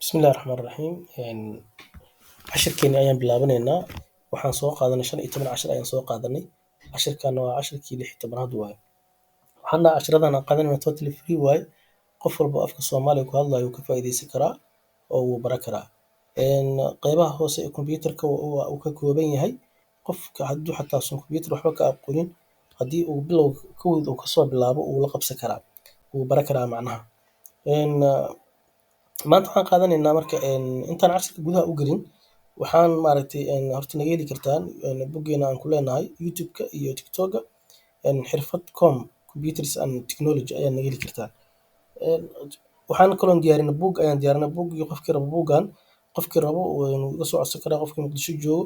Bismillahi Raxmaani Raxiim. Cashirkeeni ayaan bilaabaneynaa. Waxaan soo qaadanay 15 cashir ayaan soo qaadanay. Cashirkaana waa cashirkii 16aad waaye. Waxaan dhahaa cashiradan aan qaadanayna totally free waaye. Qof walbo afka Soomaaliga ku hadlayo wuu ka faa'iideysan karaa oo wuu baran karaa. Qeybaha hoose ee kombiyuutarka uu ka kooban yahay. Qofka hadduu xataa uusan kombiyuutar waxba ka aqoonin, haddii uu bilowga kowda uu kasoo bilaabo wuu la qabsan karaa, wuu baran karaa macnaha. Maanta waxaan qaadanaynaa marka intaan cashirka gudaha u gelin waxaan horta naga heli kartaan boggeena aan ku leenahay YouTube-ka iyo TikTok-ga xirfad.com Computers and Technology ayaa naga heli kartaan. Waxaan kaloon diyaarinay buug ayaan diyaarinay buuggii qofkii rabo buuggan qofkii rabo wuu iga soo codsan karaa qofkii Muqdisho joogo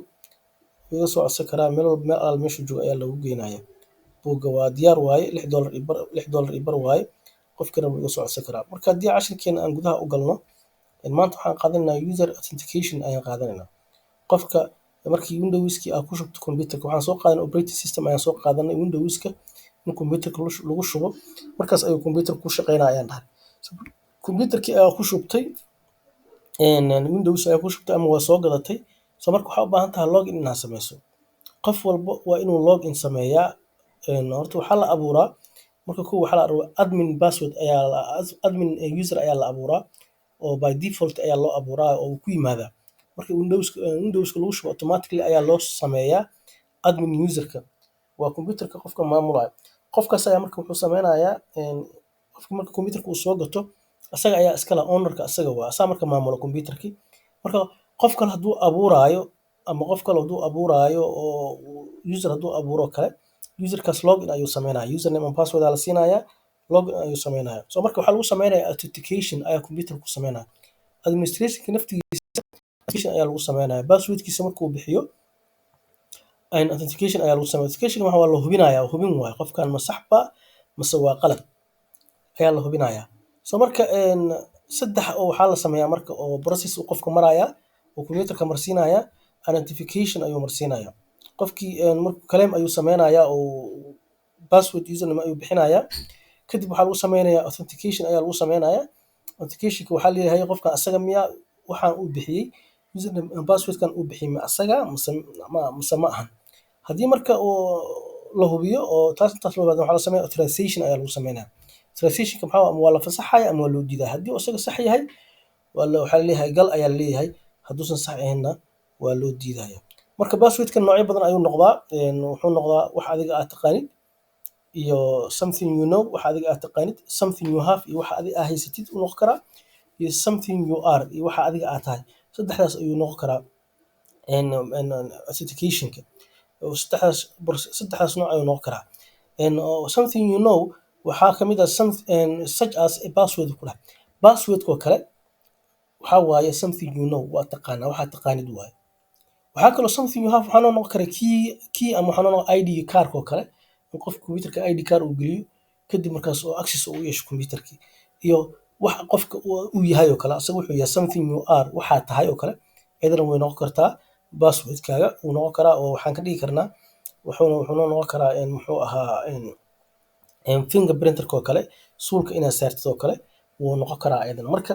wuu iga soo codsan karaa meel walba meel alaal meeshuu joogo ayaa loogu geynayaa. Buugga waa diyaar waaye $6 waaye qofkii rabo wuu iga soo codsan karaa. Marka haddii cashirkeena aan gudaha u galno maanta waxaan qaadanaynaa user authentication ayaan qaadanaynaa. Qofka markii Windows-kii aad ku shubto kombiyuutarka waxaan soo qaadanay operating system ayaan soo qaadanay Windows-ka in kombiyuutarka lagu shubo markaas ayuu kombiyuutarka ku shaqeynaa ayaan dhahay. Kombiyuutarkii ayaa ku shubtay Windows ayaa ku shubtay ama waa soo gadatay. Marka waxaa u baahan tahay login inaad sameyso. Qof walba waa inuu login sameeyaa. Horta waxaa la abuuraa marka kow waxaa la abuuraa admin password admin user ayaa la abuuraa oo by default ayaa loo abuuraa oo ku yimaadaa. Marka Windows-ka lagu shubo automatically ayaa loo sameeyaa admin user-ka. Waa kombiyuutarka qofka maamulayo. Qofkaas ayaa marka wuxuu sameynayaa qofka marka kombiyuutarka uu soo gato asaga ayaa iska leh owner-ka asaga waa. Asaa marka maamulo kombiyuutarkii. Marka qof kale hadduu abuuraayo ama qof kale hadduu abuuraayo oo user hadduu abuuro kale user-kaas login ayuu sameynayaa. Username and password ayaa la siinayaa login ayuu sameynayaa. Marka waxaa lagu sameynayaa authentication ayaa kombiyuutarka ku sameynaya. Administration-ka naftigiisa ayaa lagu sameynayaa. Password-kiisa markuu bixiyo authentication ayaa lagu sameeyaa. Authentication waa la hubinayaa, hubin waaye qofkan ma sax ba mase waa qalad ayaa la hubinayaa. Marka saddex oo waxaa la sameeyaa marka oo process uu qofka marayaa oo kombiyuutarka marsiinaya identification ayuu marsiinayaa. Qofkii markuu claim ayuu sameynayaa oo password username ayuu bixinayaa. Kadib waxaa lagu sameynayaa authentication ayaa lagu sameynayaa. Authentication-ka waxaa leeyahay qofkan asaga miyaa waxaan uu bixiyay username and password-kan uu bixiyay ma asaga mase ma ahan. Haddii marka la hubiyo oo intaas loo waxaa la sameeyaa authorization ayaa lagu sameynayaa. Authorization-ka maxaa ama waa la fasaxaya ama waa loo diidaa. Haddii uu asaga sax yahay waxaa leeyahay gal ayaa leeyahay. Hadduusan sax ahaynna waa loo diidaya. Marka password-ka noocyo badan ayuu noqdaa. Wuxuu noqdaa wax adiga aad taqaanid iyo something you know wax adiga aad taqaanid something you have iyo wax adiga aad haysatid uu noqon karaa iyo something you are iyo wax adiga aad tahay. Saddexdaas ayuu noqon karaa authentication-ka. Saddexdaas nooc ayuu noqon karaa. Something you know waxaa kamid ah such as a password ku dhahay. Password-ko kale waxaa waaye something you know waa taqaanaa waxaad taqaanid waaye. Waxaa kaloo something you have waxaa noqon kara key ama waxaa noqon ID card-ko kale in qofka kombiyuutarka ID card uu geliyo kadib markaas oo access uu yeesho kombiyuutarkii iyo wax qofka uu yahay oo kale asaga wuxuu yahay something you are waxaa tahay oo kale iyadana way noqon kartaa password-kaaga uu noqon karaa oo waxaan ka dhigi karnaa wuxuu noqon karaa muxuu ahaa fingerprint-ka oo kale suulka inaad saartid oo kale wuu noqon karaa iyadana. Marka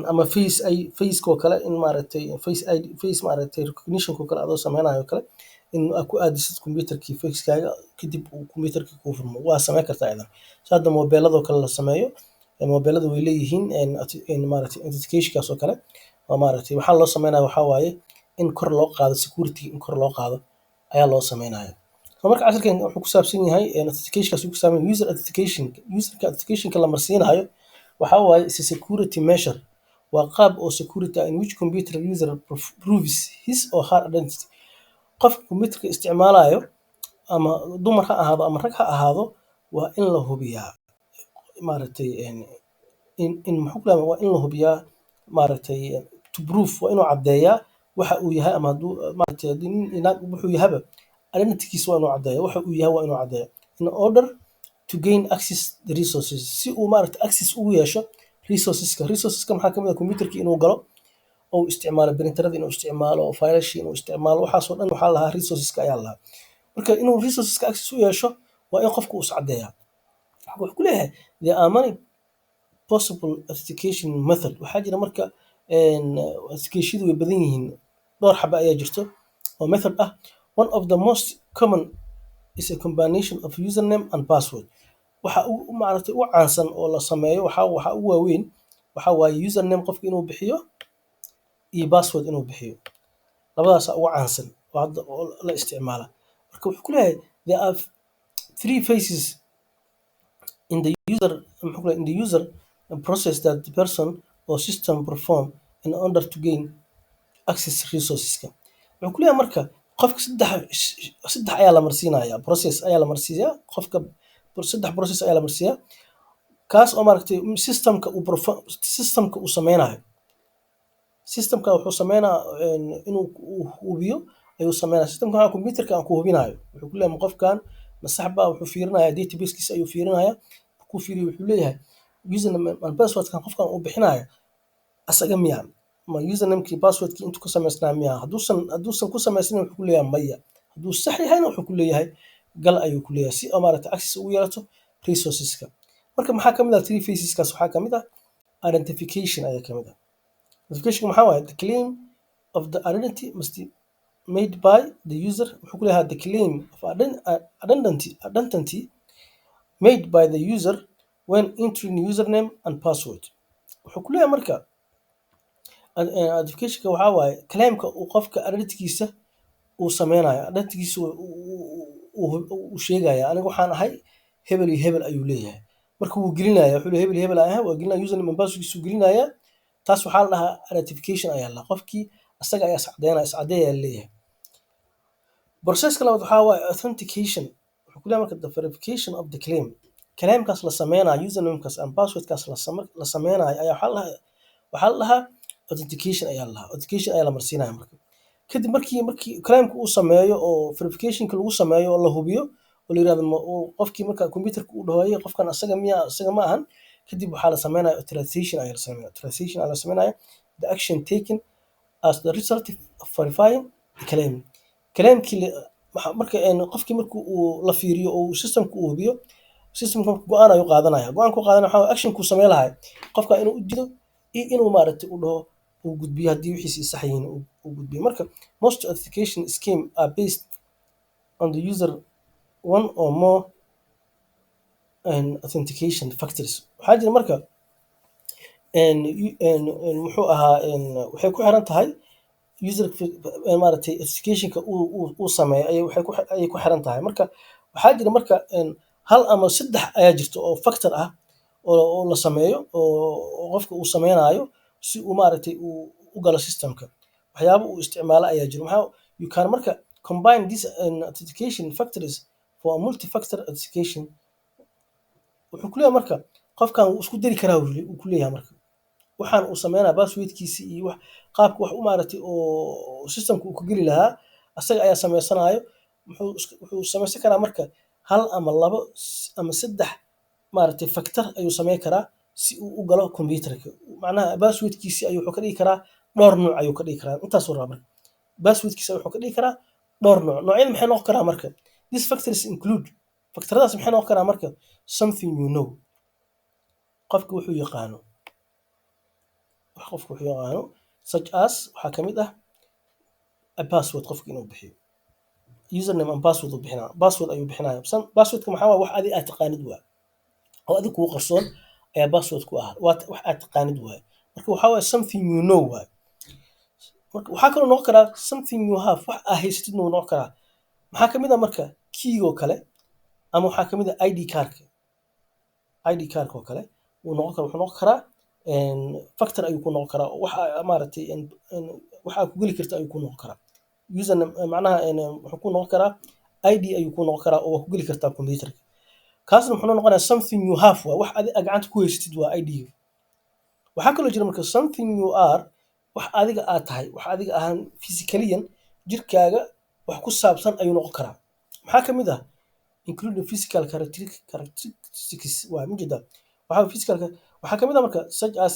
ama face-ka oo kale in face recognition-ka oo kale adoo sameynayo oo kale in aad ku aadisid kombiyuutarkii face-kaaga kadib uu kombiyuutarkii kuu furmo waa sameyn kartaa iyadana. Hadda mobeelada oo kale la sameeyo mobeelada way leeyihiin authentication-kaas oo kale waxaa loo sameynaya waxaa waaye in kor loo qaado security in kor loo qaado ayaa loo sameynaya. Marka cashirkan wuxuu ku saabsan yahay authentication-kaas ku saabsan user authentication-ka. User-ka authentication-ka la marsiinayo waxaa waaye is a security measure. Waa qaab oo security in which computer user proves his or her identity. Qofka kombiyuutarka isticmaalayo ama dumar ha ahaado ama rag ha ahaado waa in la hubiyaa waa in la hubiyaa to prove waa inuu caddeeyaa waxa uu yahay ama haddii nin inaag wuxuu yahaba identity-kiisa waa inuu caddeeyaa waxa uu yahay waa inuu caddeeyaa in order to gain access the resources si uu access ugu yeesho resourceska maxaa kamid ah kombiyuutarkii inuu galo oo isticmaalo printerada inuu isticmaalo faylasha inuu isticmaalo waxaasoo dhan waxaa lahaa resourceska ayaa lahaa. Marka inuu resourceska access u yeesho waa in qofku is caddeeyaa. Wuxuu ku leeyahay there are many possible authentication method waxaa jira marka authentication way badan yihiin dhowr xaba ayaa jirto oo method ah. One of the most common is a combination of username and password. Waxa maaragtay u caansan oo la sameeyo waxa ugu waaweyn waxa waaye username qofka inuu bixiyo iyo password inuu bixiyo, labadaas ugu caansan oo hadda oo la isticmaala. Marka wuxuu ku leeyahay there are three phases in the user process that the person or system perform in order to gain access resourceska. Wuxuu ku leeyahay marka qofka saddex ayaa la marsiinaya process ayaa la marsiiyaa qofka saddex process ayaa la marsiiyaa kaas oo maaragtay systemka uu sameynayo. Systemka wuxuu sameynaa inuu hubiyo ayuu sameynaa. Systemka waxa computerka aan ku hubinayo wuxuu ku leeyahay qofkan ma sax baa, wuxuu fiirinaya databasekiisa ayuu fiirinaya, ku fiiriyo wuxuu leeyahay username and passwordkan qofkan uu bixinayo asaga miya, ma usernamekii passwordkii intuu ku samaysnaa miya, hadduusan ku samaysnin wuxuu ku leeyahay maya, hadduu sax yahayna wuxuu ku leeyahay gal ayuu ku leeyahay si oo maaragtay access ugu yeelato resourceska. Marka maxaa kamid ah three phaseskaas waxaa kamid ah identification ayaa kamid ah. Identification maxaa waaye the claim of the identity must be made by the user. Wuxuu ku leeyahay the claim of identity made by the user when entering username and password. Wuxuu ku leeyahay marka identificationka waxaa waaye claimka uu qofka identitygiisa uu sameynayo, identitygiisa uu sheegaya aniga waxaan ahay hebel iyo hebel ayuu leeyahay. Marka wuu gelinaya wuxuu leeyahay hebel iyo hebel ayaan ahay, waa gelinaya username and passwordkiisa uu gelinaya. taas waxaa la dhahaa identification ayaa la dhahaa. Qofkii asaga ayaa iscadeynaya leeyahay. Processka labaad waxaa waaye authentication. Wuxuu ku leeyahay marka the verification of the claim. Claimkaas la sameynayo usernamekaas and passwordkaas la sameynayo ayaa waxaa la dhahaa authentication ayaa la dhahaa. Authentication ayaa la marsiinaya marka. Kadib markii claimka uu sameeyo oo verificationka lagu sameeyo oo la hubiyo oo la yiraahdo qofkii marka computerka uu dhahoyo qofkan asaga miya asaga ma ahan, kadib waxaa la sameynaya authorization ayaa la sameynaya. Authorization ayaa la sameynaya the action taken as the result of verifying the claim. Claimkii marka qofkii markuu uu la fiiriyo oo systemka uu hubiyo, systemka go'aan ayuu qaadanaya. Go'aanku qaadanaya waxaa action ku sameyn lahay qofka inuu u diido iyo inuu maaragtay u dhaho uu gudbiyo haddii wixiisi sax yihiin uu gudbiyo. Marka most authentication scheme are based on the user one or more authentication factors. Waxaa jira marka muxuu ahaa waxay ku xiran tahay user maaragtay authenticationka uu sameeyo ayay ku xiran tahay. Marka waxaa jira marka hal ama saddex ayaa jirto oo factor ah oo la sameeyo oo qofka uu sameynayo si uu maaragtay u galo systemka. Waxyaabo uu isticmaalo ayaa jiro. You can marka combine these authentication factors for a multi-factor authentication. Wuxuu ku leeyahay marka qofkan wuu isku dari karaa uu ku leeyahay marka waxaan uu sameynaa passwordkiisa iyo qaabka wax u maaragtay oo systemka uu ku geli lahaa asaga ayaa sameysanayo. Wuxuu sameysan karaa marka hal ama labo ama saddex maaragtay factor ayuu sameyn karaa si uu u galo computerka. Macnaha passwordkiisa ayuu wuxuu ka dhigi karaa dhowr nooc ayuu ka dhigi karaa. Intaasuu rabaa marka passwordkiisa wuxuu ka dhigi karaa dhowr nooc. Noocyada maxay noqon karaa marka these factors include factoradaas maxay noqon karaa marka something you know, qofka wuxuu yaqaano such as waxaa kamid ah a password qofka inuu bixiyo username and password uu bixinaa. Password ayuu bixinaya. Passwordka maxaa waaye wax adiga aad taqaanid waa oo adiga kugu qarsoon ayaa password ku ah wax aad taqaanid waa. Marka waxaa waaye something you know waa. Marka waxaa kaloo noqon karaa something you have, wax aad haysatid wuu noqon karaa. Maxaa kamid ah marka keyga oo kale ama waxaa kamid ah ID cardka oo kale wuxuu noqon karaa factor ayuu ku noqon karaa waxa maaragtay waxa ku geli karta ayuu ku noqon karaa. Username macnaha wuxuu ku noqon karaa ID ayuu ku noqon karaa oo ku geli karta computerka. Kaasna wuxuu noqonayaa something you have waa wax adiga gacanta ku haysatid waa ID. Waxaa kaloo jira marka something you are, wax adiga aad tahay, wax adiga ahaan physically jirkaaga wax ku saabsan ayuu noqon karaa. Maxaa kamid ah including physical characteristics waa mujida. Waxaa kamid ah marka such as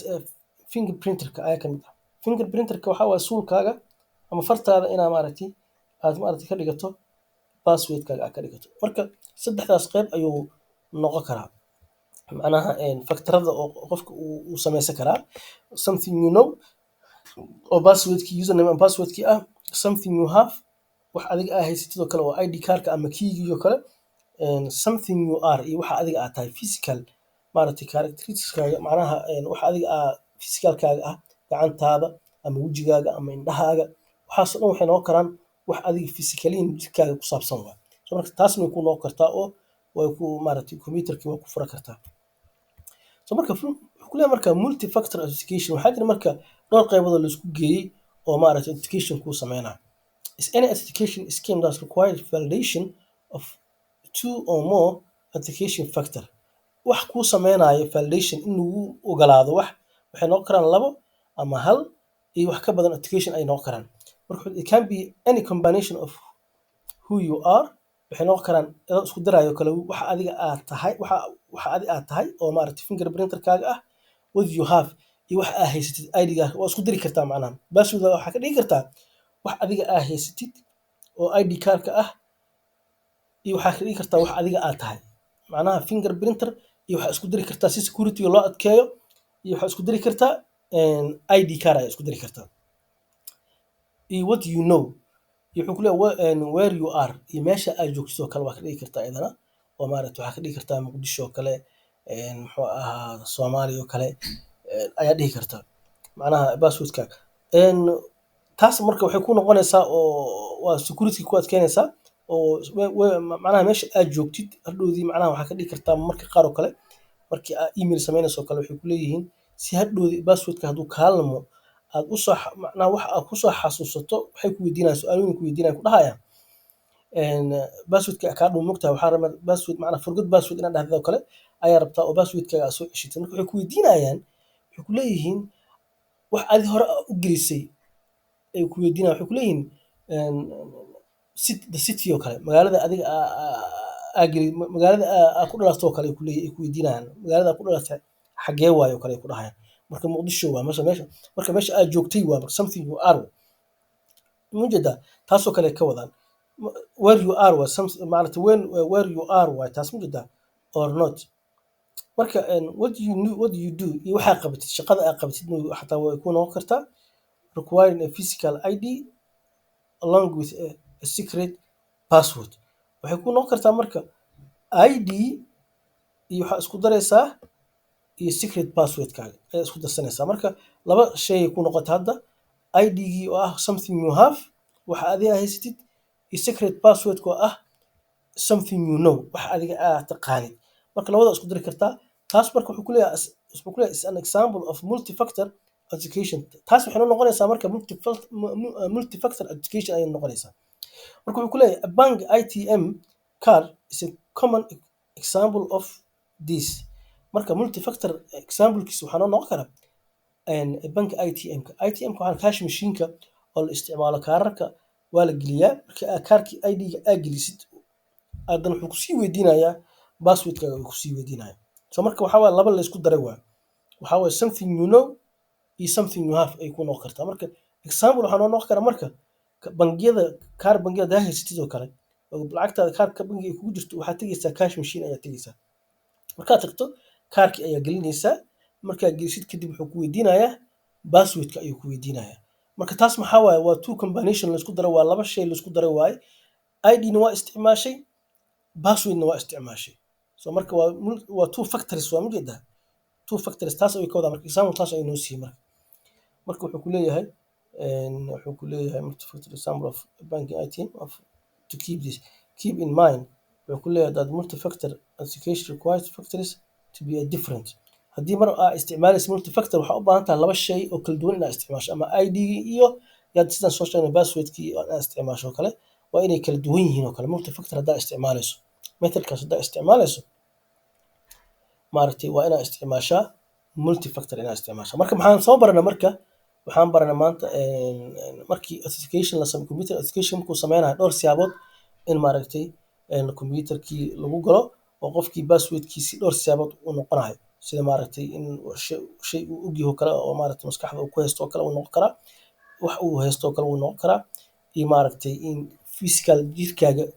fingerprinterka ayaa kamid ah. Fingerprinterka waxaa waaye suulkaaga ama fartaada inaa maaragtay aad maaragtay ka dhigato passwordkaaga aad ka dhigato. Marka saddexdaas qayb ayuu noqon karaa. Macnaha factorada oo qofka uu sameysan karaa something you know, oo passwordkii username and passwordkii ah, something you have wax adiga aa haysatid oo kale oo ID kaarka ama keygii oo kale, something you are iyo waxa adiga aad tahay physical maaragtay characteristics-kaaga macnaha waxa adiga physicalkaaga ah, gacantaada ama wejigaaga ama indhahaaga, waxaas oo dhan waxay noqon karaan wax adiga physicaliyan jirkaaga ku saabsan waay. So marka taasna way kuu noqon kartaa oo way ku maaragtay computerkii waa ku fura kartaa. So marka wuxuu ku leeyahay marka multi-factor authentication waxaa jira marka dhowr qaybood oo la isku geeyey oo maaragtay authentication kuu sameynaya. Is any authentication scheme that requires validation of two or more authentication factor. Wax kuu sameynayo validation in lagu ogolaado waxay noqon karaan labo ama hal iyo wax ka badan authentication ay noqon karaan. Marka it can be any combination of who you are, waxay noqon karaan adoo isku daraayo kale waxa adiga aad tahay, waxa adiga aad tahay oo maaragtay fingerprinter-kaaga ah, what you have iyo waxa aad haysatid ID-gaaga waa isku diri kartaa macnaha. Password waxaa ka dhigi kartaa wax adiga aad haysatid oo ID kaarka ah iyo waxaa ka dhigi kartaa wax adiga aad tahay. Macnaha fingerprinter iyo waxaa isku diri kartaa si security-ga loo adkeeyo iyo waxaa isku diri kartaa ID kaar ayaa isku diri kartaa. Iyo what you know iyo wuxuu ku leeyahay where you are iyo meesha aad joogto oo kale waa ka dhigi kartaa iyadana oo maaragtay waxaa ka dhigi kartaa Muqdisho oo kale, muxuu ahaa Soomaaliya oo kale ayaa dhihi kartaa macnaha passwordkaaga. Taas marka waxay ku noqonaysaa oo waa security ku adkeynaysaa oo macnaha meesha aad joogtid hadhowdii macnaha waxaa ka dhigi kartaa marka qaar oo kale markii aad email sameynayso oo kale waxay ku leeyihiin si hadhowdii passwordka hadduu kaa lumo aad u soo macnaha wax aad ku soo xasuusato waxay ku weydiinayaan su'aalooyin ku weydiinayaan ku dhahayaan passwordka kaa dhuma mogtahay waxaa rabaa password macnaha forgot password inaad dhahdo oo kale ayaa rabtaa oo passwordkaaga aad soo ceshitay. Marka waxay ku weydiinayaan waxay ku leeyihiin wax adi hore u gelisay ay ku weydiinayaan waxay ku leeyihiin the city oo kale magaalada adiga magaalada aad ku dhalatay oo kale ay ku weydiinayaan magaalada aad ku dhalatay xagee waaye oo kale ay ku dhahayaan. Marka Muqdisho waa meesha marka meesha aad joogtay waa something you are mujeedaa taasoo kale ka wadaan where you are waa maaragtay where you are waa taas mujeedaa or not. Marka what you do iyo waxaa qabatid shaqada aad qabatid xataa way ku noqon kartaa requiring a physical ID along with a secret password. Waxay ku noqon kartaa marka ID iyo waxaa isku daraysaa iyo secret passwordkaaga ayaa isku darsanaysaa. Marka laba shay ay ku noqotay hadda ID-gii oo ah something you have waxa adiga haysatid iyo secret passwordka oo ah something you know waxa adiga aad taqaanid. Marka labada isku dari kartaa taas marka wuxuu ku leeyahay is an example of multi-factor authentication. Taas waxay noqonaysaa marka multi-factor authentication ayay noqonaysaa. Marka wuxuu ku leeyahay a bank ATM card is a common example of this. Marka multi-factor example-kiisa waxaa noqon karaa bank ATM-ka. ATM-ka waxaa cash machine-ka oo la isticmaalo kaararka waa la geliyaa marka kaarkii ID-ga aad gelisid haddana wuxuu kusii weydiinayaa passwordkaaga uu kusii weydiinayaa. So marka waxaa waaye laba la isku daray waa waxaa waaye something you know iyo something you have ay ku noqon kartaa. Marka example waxaa noqon karaa marka bangiyada kaar bangiyada daa haysatid oo kale oo lacagtaada kaarka bangiga kugu jirto waxaad tegaysaa cash machine ayaa tegaysaa. Markaad tagto kaarkii ayaa gelinaysaa markaad gelisid kadib wuxuu ku weydiinayaa passwordka ayuu ku weydiinayaa. Marka taas maxaa waaye waa two combination la isku daray waa laba shay la isku daray waaye ID-na waa isticmaashay passwordna waa isticmaashay. So marka waa two factors waa mujeedaa two factors taas ay ka wadaan marka example taas ay noo siiyay marka wuxuu ku leeyahay multi-factor example of banking ATM of to keep in mind wuxuu ku leeyahay that multi-factor authentication requires factors to be different. haddii mar aad isticmaalaysa multi-factor waxaa u baahan tahay laba shay oo kala duwan inaad isticmaasho ama ID-gii iyo yaad sidaan soo sheegnay passwordkii inaad isticmaasho oo kale waa inay kala duwan yihiin oo kale multi-factor haddaad isticmaalayso methodkaas haddaad isticmaalayso maaragtay waa inaad isticmaashaa multi-factor inaad isticmaashaa. Marka waxaan baranay maanta markii authentication la sameeyo computer authentication markuu sameynayo dhowr siyaabood in maaragtay computerkii lagu galo oo qofkii passwordkiisi dhowr siyaabood uu noqonayo sida maaragtay in shay uu ogyahay kale oo maaragtay maskaxda uu ku haysto oo kale uu noqon karaa wax uu haysto oo kale uu noqon karaa iyo maaragtay in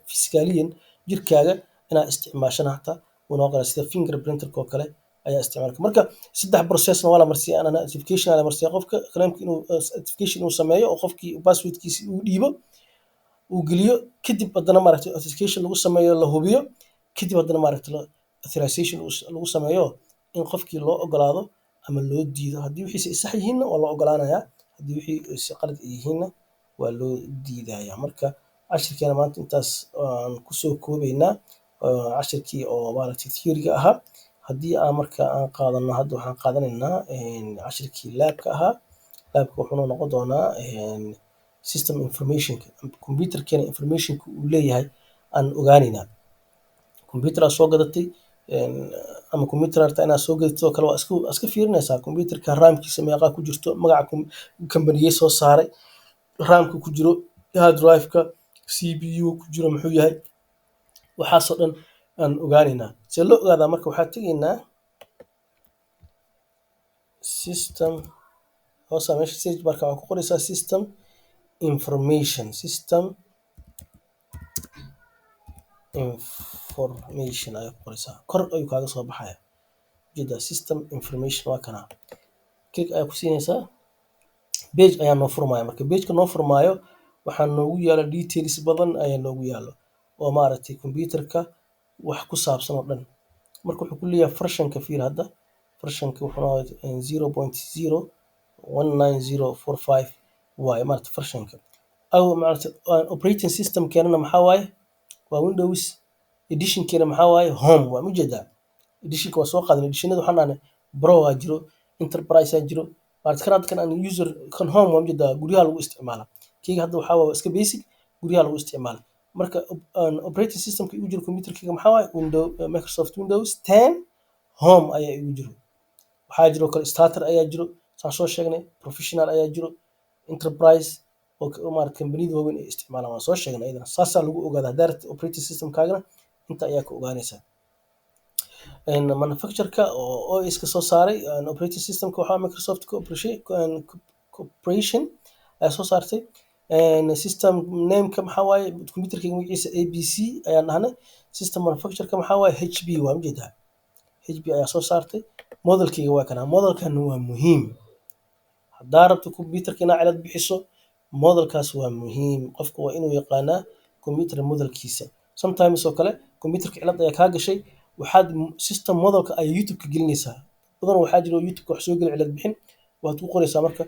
physicaliyan jirkaaga inaad isticmaashana hataa uu noqon karaa sida fingerprinter oo kale ayaa isticmaali kara. Marka 3 processna waa la marsiiyaa, authentication aa la marsiiyaa qofka claimka inuu authentication uu sameeyo oo qofkii passwordkiisa uu dhiibo, uu geliyo, kadib haddana maaragtay authentication lagu sameeyo, la hubiyo, kadib haddana maaragtay authorization lagu sameeyo in qofkii loo ogolaado ama loo diido. Haddii wixiisa ay sax yihiinna waa loo ogolaanayaa, haddii wixii si qalad ay yihiinna waa loo diidayaa. Marka cashirkeena maanta intaas aan kusoo koobaynaa, cashirkii oo maaragtay theory-ga ahaa. Haddii aan marka aan qaadano, hadda waxaan qaadanaynaa cashirkii laabka ahaa. Laabka wuxuu noqon doonaa system informationka, computerkeena informationka uu leeyahay aan ogaanaynaa. Computer aad soo gadatay ama computer rabtaa inaad soo gadatid oo kale waa iska fiirinaysaa computerka RAM-kiisa meeqa ku jirto, magaca kambaniyey soo saaray, RAM-ka ku jiro, hard drive-ka, CPU ku jiro muxuu yahay, waxaasoo dhan aan ogaanaynaa. See loo ogaadaa marka? Waxaad tegaynaa system, hoosa meesha search barka waxaa ku qoraysaa system information, system information ayaa ku qoraysaa, kor ayuu kaaga soo baxaya ujeedaa system information waa kana. Click ayaa ku siinaysaa, page ayaa noo furmaya. Marka page-ka noo furmaayo waxaa noogu yaala details badan ayaa noogu yaalo oo maaragtay computerka wax ku saabsan oo dhan. Marka wuxuu ku leeyahay version-ka, fiir hadda version-ka wuxuu noqday 0.0.19045 waaye maaragtay version-ka. Maaragtay operating system-keenana maxaa waaye? Waa Windows. Edition-keena maxaa waaye? Home waa ujeedaa. Edition-ka waa soo qaadanay. Edition-nada waxaan dhahnay Pro aa jiro, Enterprise aa jiro. Maaragtay kan aan user kan home waa ujeedaa, guryaha lagu isticmaala. Keyga hadda waxaa waaye iska basic, guryaha lagu isticmaala. Marka operating system-ka igu jiro computerkayga maxaa waaye? Microsoft Windows 10 Home ayaa igu jiro. Waxaa jiro kale starter ayaa jiro, saan soo sheegnay, professional ayaa jiro, enterprise oo maaragtay kambaniyada waaweyn ay isticmaalaan waan soo sheegnay ayadana. Saasaa lagu ogaadaa direct operating system-kaagana inta ayaa ka ogaanaysaa. Manufacturer-ka oo OS-ka soo saaray operating system-ka waxaa Microsoft Corporation ayaa soo saartay. System name-ka maxaa waaye? Computerkayga magaciisa ABC ayaan dhahnay. System manufacturer-ka maxaa waaye? HP waa ujeedaa. HP ayaa soo saartay. Modelkayga waa kana. Modelkan waa muhiim. Haddaa rabto computerka inaad cilad bixiso, modelkaas waa muhiim. Qofka waa inuu yaqaanaa computer modelkiisa. Sometimes oo kale computerka cilad ayaa kaa gashay, waxaad system modelka ay YouTube-ka gelinaysaa. Badan waxaa jiro YouTube-ka wax soo geli cilad bixin, waad ku qoraysaa marka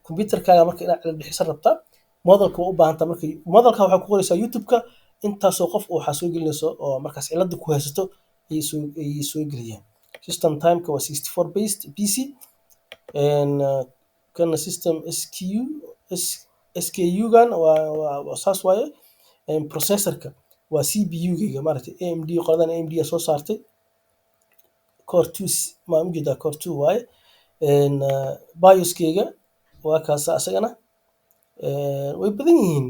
computerkaaga marka inaad cilad bixisan rabtaa, modelka waa u baahan tahay. Marka modelka waxaa ku qoraysaa YouTube-ka, intaasoo qof oo waxaa soo gelinayso oo markaas cilada ku haysato ayay soo geliyaan. System time-ka waa 64 based PC, kana system SKU-gan waa saas waaye. Processor-ka waa CPU-gayga maaragtay AMD, qoladan AMD ayaa soo saartay. Core 2 ma ujeedaa, Core 2 waaye. BIOS-kayga waa kaasa asagana way badan yihiin.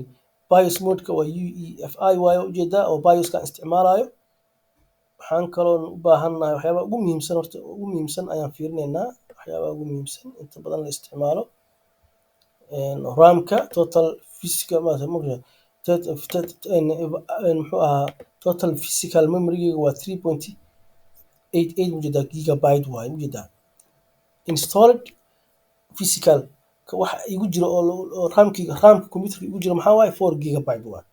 BIOS mode-ka waa UEFI waaye ujeedaa oo BIOS-ka isticmaalayo. Waxaan kaloo u baahannahay waxyaabaha ugu muhiimsan, horta ugu muhiimsan ayaan fiirinaynaa, waxyaabaha ugu muhiimsan inta badan la isticmaalo. RAM-ka total physical muxuu ahaa total physical memory-gayga waa 3.88 ujeedaa gigabyte waaye ujeedaa. Installed physical ka waxa igu jiro oo RAM-ka computerka igu jiro maxaa waaye? 4 gigabyte waaye.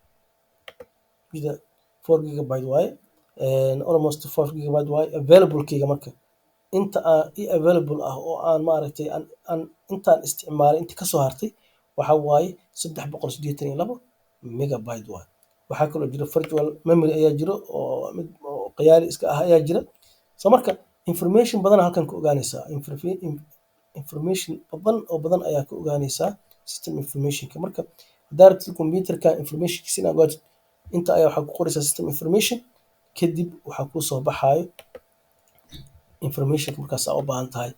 4 gigabyte waaye. Almost 4 gigabyte waaye. Available-kayga marka inta available ah oo aan maaragtay intaan isticmaalay inta ka soo hartay waxaa waaye 382 megabyte waaye. Waxaa kaloo jiro virtual memory ayaa jiro oo mid qiyaali iska ah ayaa jira. So marka information badan halkan ka ogaanaysaa. Information badan ayaa ka ogaanaysaa system information-ka. Marka haddaa rabtid computerka information-kiisa inaad ogaatid, inta ayaa waxaa ku qoraysaa system information, kadib waxaa kuu soo baxaayo information markaas aad u baahan tahay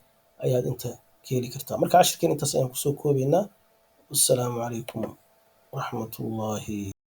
ayaad inta ka heli kartaa. Marka cashirkeen intaas ayaan kusoo koobaynaa. Wassalaamu calaykum waraxmatullaahi